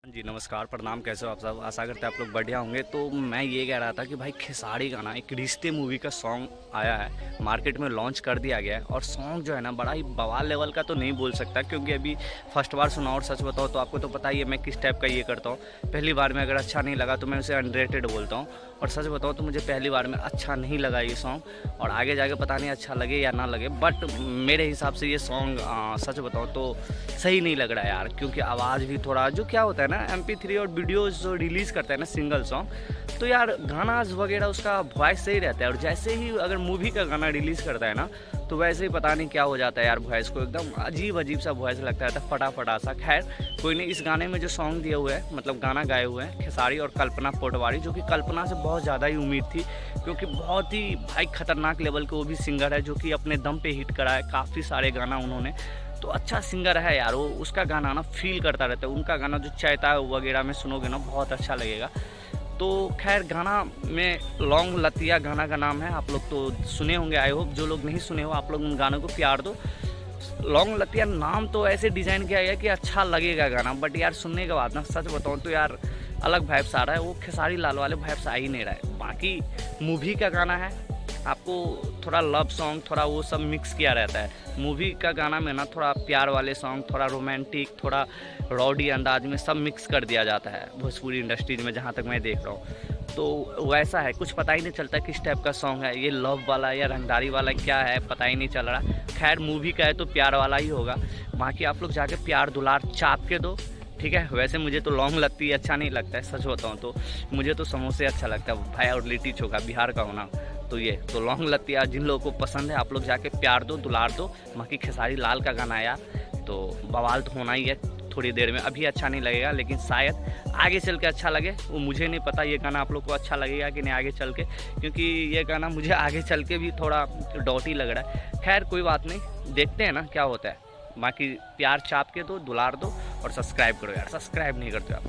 जी नमस्कार, प्रणाम। कैसे हो आप सब? आशा करते हैं आप लोग बढ़िया होंगे। तो मैं ये कह रहा था कि भाई खेसारी गाना एक रिश्ते मूवी का सॉन्ग आया है, मार्केट में लॉन्च कर दिया गया है। और सॉन्ग जो है ना बड़ा ही बवाल लेवल का तो नहीं बोल सकता, क्योंकि अभी फर्स्ट बार सुना। और सच बताओ तो आपको तो पता ही है मैं किस टाइप का ये करता हूँ। पहली बार में अगर अच्छा नहीं लगा तो मैं उसे अनरेटेड बोलता हूँ। और सच बताओ तो मुझे पहली बार में अच्छा नहीं लगा ये सॉन्ग, और आगे जाके पता नहीं अच्छा लगे या ना लगे। बट मेरे हिसाब से ये सॉन्ग सच बताओ तो सही नहीं लग रहा है यार, क्योंकि आवाज़ भी थोड़ा जो क्या होता है ना MP3 और वीडियोज़ जो रिलीज़ करता है ना सिंगल सॉन्ग, तो यार गाना वगैरह उसका वॉइस सही रहता है। और जैसे ही अगर मूवी का गाना रिलीज़ करता है ना तो वैसे ही पता नहीं क्या हो जाता है यार, वॉइस को एकदम अजीब अजीब सा वॉइस लगता है, फटाफटा सा। खैर कोई नहीं, इस गाने में जो सॉन्ग दिए हुए हैं मतलब गाना गाए हुए हैं खेसारी और कल्पना पोटवारी, जो कि कल्पना से बहुत ज़्यादा ही उम्मीद थी, क्योंकि बहुत ही भाई खतरनाक लेवल के वो भी सिंगर है जो कि अपने दम पे हिट करा है काफ़ी सारे गाना उन्होंने। तो अच्छा सिंगर है यार वो, उसका गाना ना फील करता रहता है। उनका गाना जो चैता वगैरह में सुनोगे ना बहुत अच्छा लगेगा। तो खैर गाना में लौंग लतिया गाना का नाम है, आप लोग तो सुने होंगे। आई होप जो लोग नहीं सुने हो आप लोग उन गानों को प्यार दो। लौंग लतिया नाम तो ऐसे डिज़ाइन किया गया कि अच्छा लगेगा गाना, बट यार सुनने के बाद ना सच बताऊँ तो यार अलग वाइब्स आ रहा है। वो खेसारी लाल वाले वाइब्स आ ही नहीं रहा है। बाकी मूवी का गाना है, आपको थोड़ा लव सॉन्ग थोड़ा वो सब मिक्स किया रहता है। मूवी का गाना में ना थोड़ा प्यार वाले सॉन्ग, थोड़ा रोमांटिक, थोड़ा रॉडी अंदाज में सब मिक्स कर दिया जाता है भोजपुरी इंडस्ट्रीज में, जहाँ तक मैं देख रहा हूँ। तो वैसा है, कुछ पता ही नहीं चलता किस टाइप का सॉन्ग है ये, लव वाला या रंगदारी वाला क्या है पता ही नहीं चल रहा। खैर मूवी का है तो प्यार वाला ही होगा। बाकी आप लोग जाके प्यार दुलार चाप के दो, ठीक है। वैसे मुझे तो लौंग लत्ती अच्छा नहीं लगता है, सच बताऊँ तो मुझे तो समोसे अच्छा लगता है भाई, और लिट्टी चोखा बिहार का होना। तो ये तो लौंग लत्ती जिन लोगों को पसंद है आप लोग जाके प्यार दो दुलार दो। बाकी खेसारी लाल का गाना यार तो बवाल तो होना ही है थोड़ी देर में। अभी अच्छा नहीं लगेगा लेकिन शायद आगे चल के अच्छा लगे, वो मुझे नहीं पता। ये गाना आप लोग को अच्छा लगेगा कि नहीं आगे चल के, क्योंकि ये गाना मुझे आगे चल के भी थोड़ा डॉटी लग रहा है। खैर कोई बात नहीं, देखते हैं ना क्या होता है। बाकी प्यार चाप के दो, दुलार दो और सब्सक्राइब करो यार, सब्सक्राइब नहीं करते आप।